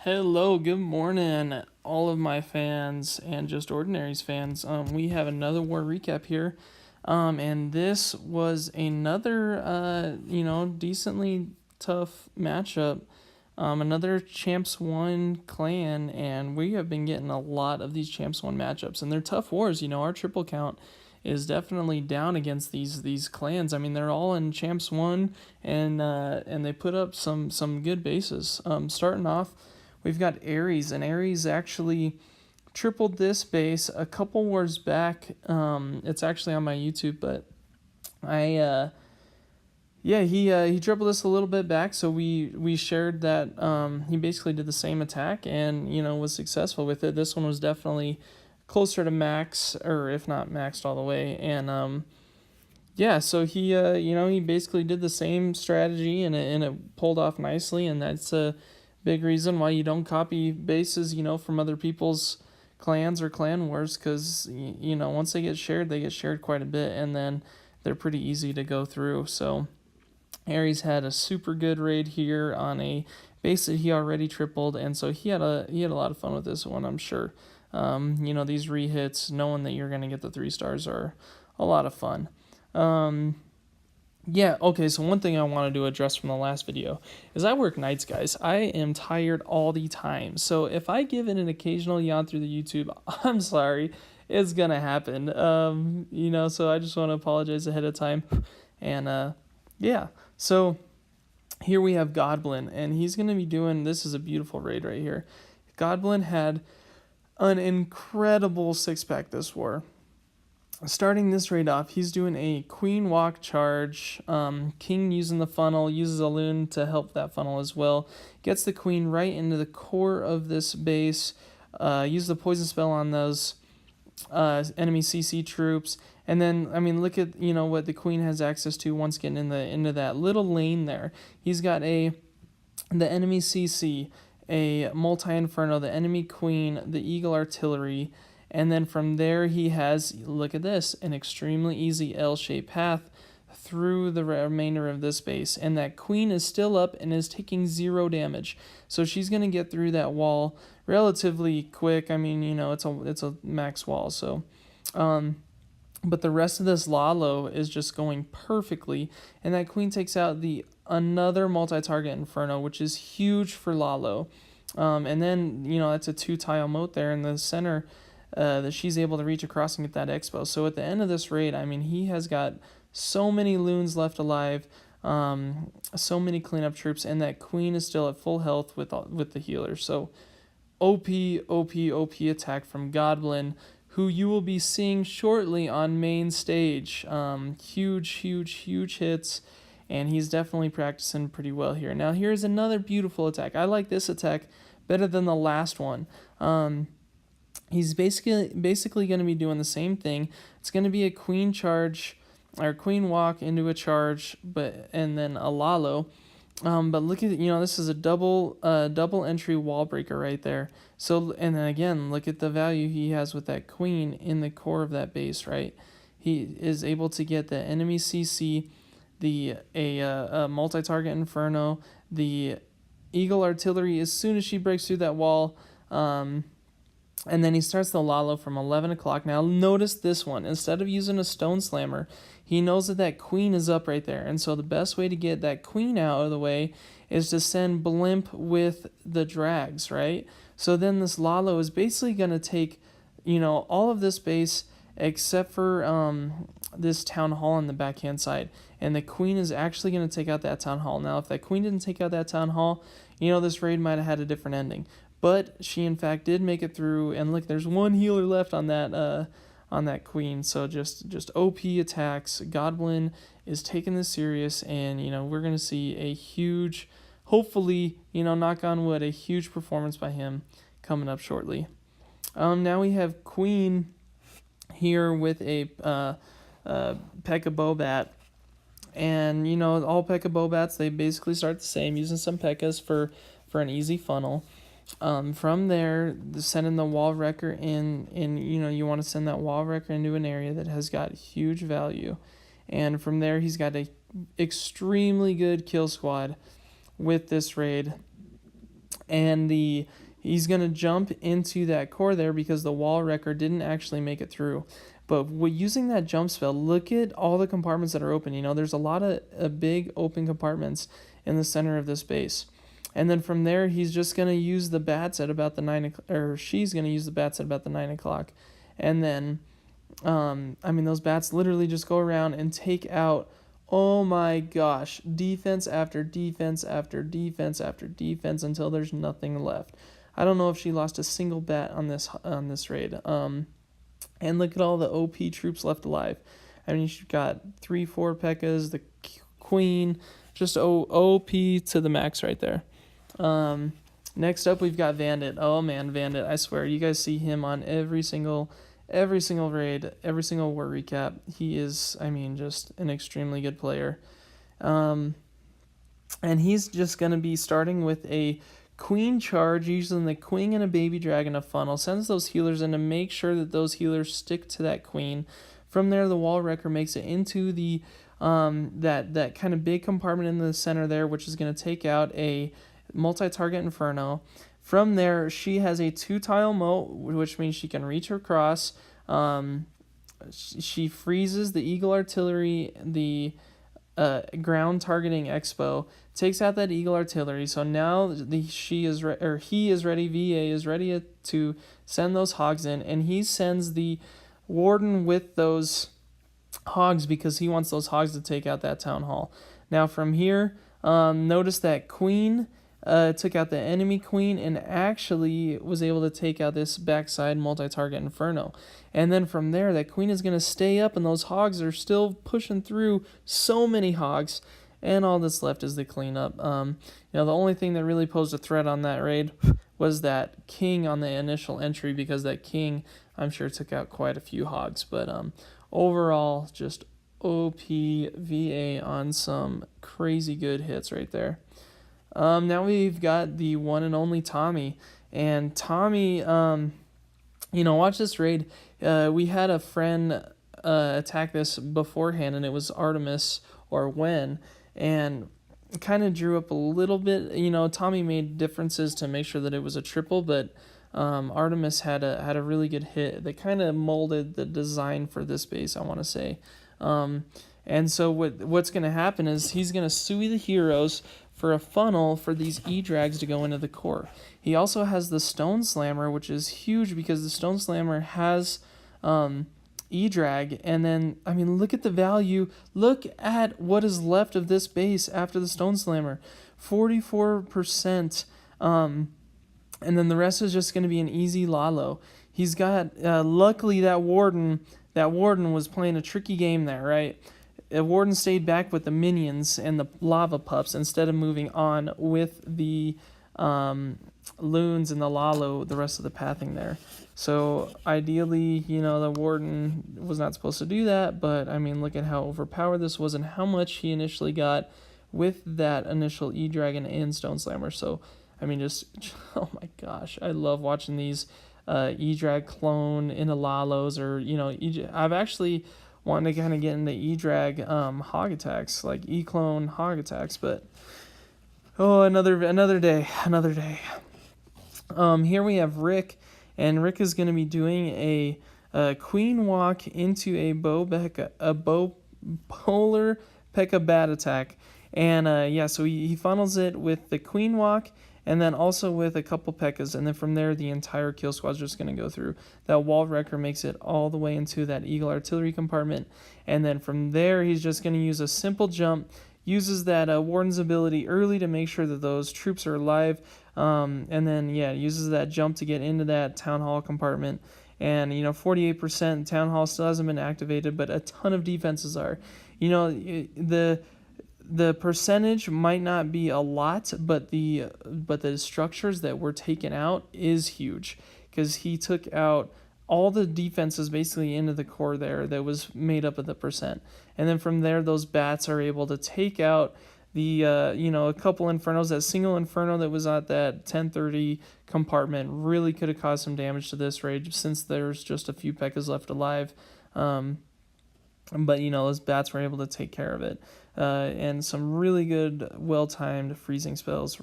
Hello, good morning, all of my fans and just Ordinaries fans. We have another war recap here, and this was another, decently tough matchup. Another Champs 1 clan, and we have been getting a lot of these Champs 1 matchups, and they're tough wars. Our triple count is definitely down against these clans. I mean, they're all in Champs 1, and they put up some good bases. Starting off, we've got Aries, and Aries actually tripled this base a couple wars back. It's actually on my YouTube, but he tripled this a little bit back, so we shared that. He basically did the same attack and was successful with it. This one was definitely closer to max, or if not maxed all the way, and so he basically did the same strategy, and it pulled off nicely, and that's a big reason why you don't copy bases from other people's clans or clan wars, because once they get shared quite a bit, and then they're pretty easy to go through. So Aries had a super good raid here on a base that he already tripled, and so he had a lot of fun with this one, I'm sure. These rehits, knowing that you're going to get the 3 stars, are a lot of fun. So one thing I wanted to address from the last video is I work nights, guys. I am tired all the time. So if I give it an occasional yawn through the YouTube, I'm sorry. It's going to happen. So I just want to apologize ahead of time. And, so here we have Goblin, and he's going to be doing, this is a beautiful raid right here. Goblin had an incredible 6-pack this war. Starting this raid off, he's doing a queen walk charge. King using the funnel, uses a loon to help that funnel as well. Gets the queen right into the core of this base. Use the poison spell on those enemy CC troops. And then, look at what the queen has access to once getting into that little lane there. He's got the enemy CC, a multi-inferno, the enemy queen, the eagle artillery. And then from there, he has, look at this, an extremely easy L-shaped path through the remainder of this base. And that queen is still up and is taking 0 damage. So she's going to get through that wall relatively quick. It's a max wall. So, but the rest of this Lalo is just going perfectly. And that queen takes out another multi-target Inferno, which is huge for Lalo. And then, it's a 2-tile moat there in the center that she's able to reach across and get that expo. So at the end of this raid, he has got so many loons left alive, so many cleanup troops, and that queen is still at full health with the healer. So OP attack from Goblin, who you will be seeing shortly on main stage. Huge hits, and he's definitely practicing pretty well here. Now here's another beautiful attack. I like this attack better than the last one. He's basically going to be doing the same thing. It's going to be a queen charge, or queen walk into a charge, and then a Lalo. But look at this is a double entry wall breaker right there. So, and then again, look at the value he has with that queen in the core of that base, right? He is able to get the enemy CC, a multi-target Inferno, the eagle artillery as soon as she breaks through that wall. And then he starts the Lalo from 11 o'clock. Now notice this one. Instead of using a stone slammer, he knows that queen is up right there. And so the best way to get that queen out of the way is to send Blimp with the drags, right? So then this Lalo is basically going to take, all of this base except for this town hall on the backhand side. And the queen is actually going to take out that town hall. Now, if that queen didn't take out that town hall, this raid might have had a different ending. But she, in fact, did make it through. And look, there's one healer left on that queen. So just OP attacks. Goblin is taking this serious. And, we're going to see a huge, hopefully, knock on wood, a huge performance by him coming up shortly. Now we have queen here with a Pekka Bobat. And, all Pekka Bobats, they basically start the same, using some Pekkas for an easy funnel. From there, sending the wall wrecker in, you want to send that wall wrecker into an area that has got huge value. And from there, he's got a extremely good kill squad with this raid. and he's going to jump into that core there because the wall wrecker didn't actually make it through. But using that jump spell, look at all the compartments that are open. You know, there's a lot of big open compartments in the center of this base. And then from there, he's just going to use the bats at about the 9 o'clock, or she's going to use the bats at about the 9 o'clock. And then, those bats literally just go around and take out, oh my gosh, defense after defense after defense after defense until there's nothing left. I don't know if she lost a single bat on this raid. And look at all the OP troops left alive. I mean, she's got 3-4 Pekkas, the queen, just OP to the max right there. Next up, we've got Bandit. Oh man, Bandit! I swear, you guys see him on every single raid, every single war recap. He is, just an extremely good player. And he's just gonna be starting with a queen charge, using the queen and a baby dragon, a funnel, sends those healers in to make sure that those healers stick to that queen. From there, the wall wrecker makes it into the that kind of big compartment in the center there, which is going to take out a multi-target inferno. From there, she has a 2-tile moat, which means she can reach across. She freezes the eagle artillery, the ground targeting expo, takes out that eagle artillery. So now he is ready. VA is ready to send those hogs in, and he sends the warden with those hogs because he wants those hogs to take out that town hall. Now from here, notice that queen took out the enemy queen and actually was able to take out this backside multi-target inferno. And then from there, that queen is going to stay up, and those hogs are still pushing through. So many hogs, and all that's left is the cleanup. The only thing that really posed a threat on that raid was that king on the initial entry, because that king, I'm sure, took out quite a few hogs. But overall, just OP VA on some crazy good hits right there. Now we've got the one and only Tommy. And Tommy, watch this raid. We had a friend attack this beforehand, and it was Artemis or Wen, and kind of drew up a little bit. Tommy made differences to make sure that it was a triple, but Artemis had a really good hit that kind of molded the design for this base, I want to say. And so what's going to happen is he's going to sui the heroes for a funnel for these E-drags to go into the core. He also has the Stone Slammer, which is huge because the Stone Slammer has E-drag. And then, look at the value. Look at what is left of this base after the Stone Slammer. 44%. And then the rest is just going to be an easy Lalo. He's got, luckily that warden was playing a tricky game there, right? Warden stayed back with the minions and the lava pups instead of moving on with the loons and the Lalo, the rest of the pathing there. So ideally, the warden was not supposed to do that, but look at how overpowered this was and how much he initially got with that initial E-Dragon and Stone Slammer. So, oh my gosh, I love watching these E-Drag clone into Lalos, or, I've actually wanted to kind of get into E-Drag hog attacks, like E-clone hog attacks, but another day. Here we have Rick, and Rick is going to be doing a queen walk into a polar Pekka bat attack, and so he funnels it with the queen walk, and then also with a couple Pekkas, and then from there the entire kill squad's just going to go through. That wall wrecker makes it all the way into that eagle artillery compartment, and then from there he's just going to use a simple jump, uses that warden's ability early to make sure that those troops are alive, and then uses that jump to get into that town hall compartment. And 48% town hall still hasn't been activated, but a ton of defenses are. The percentage might not be a lot, but the structures that were taken out is huge, because he took out all the defenses basically into the core there that was made up of the percent. And then from there, those bats are able to take out the a couple infernos. That single inferno that was at that 1030 compartment really could have caused some damage to this raid, since there's just a few Pekkas left alive. but those bats were able to take care of it. And some really good, well-timed freezing spells,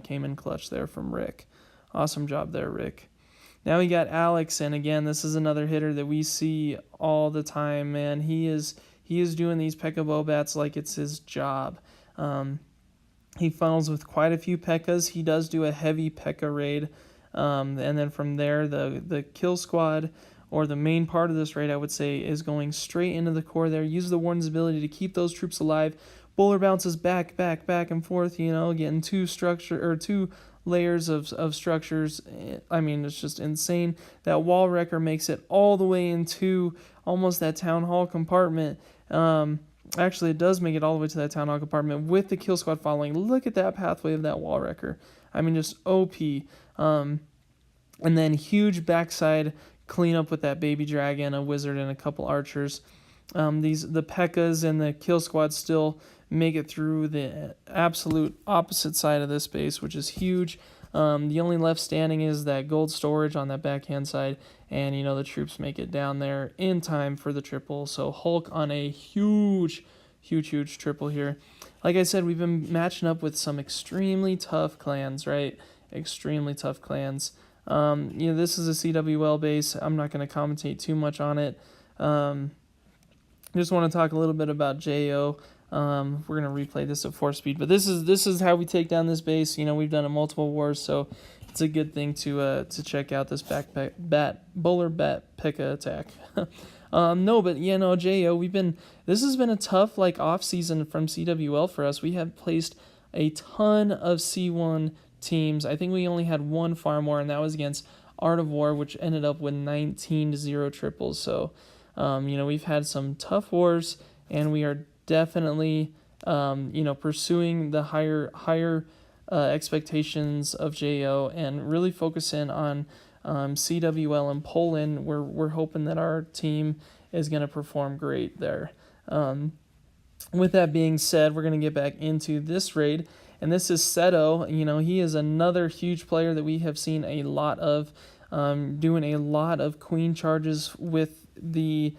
came in clutch there from Rick. Awesome job there, Rick. Now we got Alex, and again, this is another hitter that we see all the time, man. He is doing these Pekka Bow bats like it's his job. He funnels with quite a few Pekkas. He does do a heavy Pekka raid, and then from there, the kill squad, or the main part of this raid, I would say, is going straight into the core there. Use the Warden's ability to keep those troops alive. Bowler bounces back and forth, getting two layers of structures. I mean, it's just insane. That wall wrecker makes it all the way into almost that town hall compartment. Actually, it does make it all the way to that town hall compartment with the kill squad following. Look at that pathway of that wall wrecker. I mean, just OP. And then huge backside cleanup with that baby dragon, a wizard, and a couple archers. The Pekkas and the kill squad still make it through the absolute opposite side of this base, which is huge. The only left standing is that gold storage on that backhand side, and the troops make it down there in time for the triple. So Hulk on a huge triple here. Like I said, we've been matching up with some extremely tough clans, right? Extremely tough clans. This is a CWL base. I'm not going to commentate too much on it. Just want to talk a little bit about JO. We're going to replay this at 4 speed, but this is how we take down this base. We've done it multiple wars, so it's a good thing to check out this bowler bat Pekka attack. JO, this has been a tough off season from CWL for us. We have placed a ton of C1 teams. I think we only had one farm war, and that was against Art of War, which ended up with 19-0 triples. So we've had some tough wars, and we are definitely pursuing the higher expectations of JO, and really focusing on CWL and Poland. We're hoping that our team is going to perform great there. With that being said, we're going to get back into this raid, and this is Seto. He is another huge player that we have seen a lot of, doing a lot of queen charges with the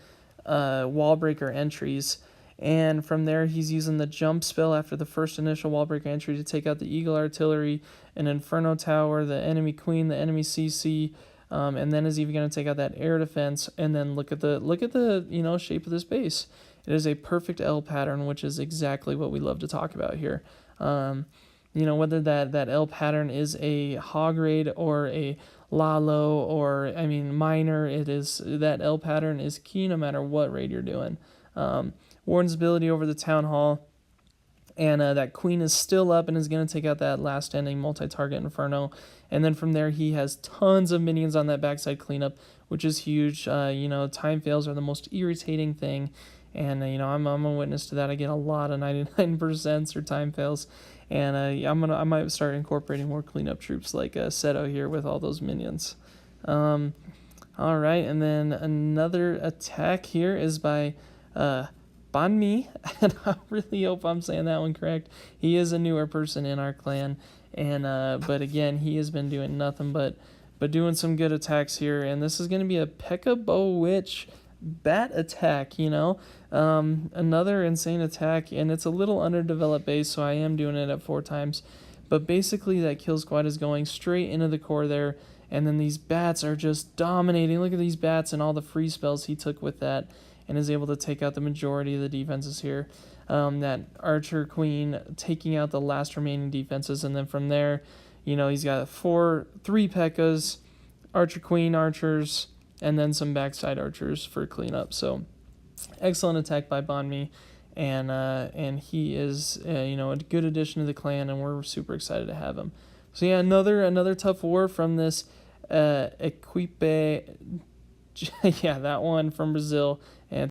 wall breaker entries. And from there, he's using the jump spell after the first initial wall breaker entry to take out the Eagle Artillery, an Inferno Tower, the enemy Queen, the enemy CC, and then is even going to take out that air defense. And then look at the shape of this base. It is a perfect L pattern, which is exactly what we love to talk about here. Whether that L pattern is a hog raid or a Lalo or minor, that L pattern is key no matter what raid you're doing. Warden's ability over the town hall, and that queen is still up and is going to take out that last standing multi-target Inferno. And then from there, he has tons of minions on that backside cleanup, which is huge. Time fails are the most irritating thing, and I'm a witness to that. I get a lot of 99% or time fails, and I might start incorporating more cleanup troops like Seto here with all those minions. All right, and then another attack here is by Banmi, and I really hope I'm saying that one correct. He is a newer person in our clan, and but again, he has been doing nothing but doing some good attacks here. And this is going to be a Pekka Bow Witch bat attack. Another insane attack, and it's a little underdeveloped base, so I am doing it at 4 times. But basically, that kill squad is going straight into the core there, and then these bats are just dominating. Look at these bats and all the free spells he took with that, and is able to take out the majority of the defenses here. That Archer Queen taking out the last remaining defenses, and then from there, he's got 3 Pekkas, Archer Queen, Archers, and then some backside Archers for cleanup. So excellent attack by Banmi, and he is a good addition to the clan, and we're super excited to have him. So yeah, another tough war from this Equipe. Yeah, that one from Brazil. And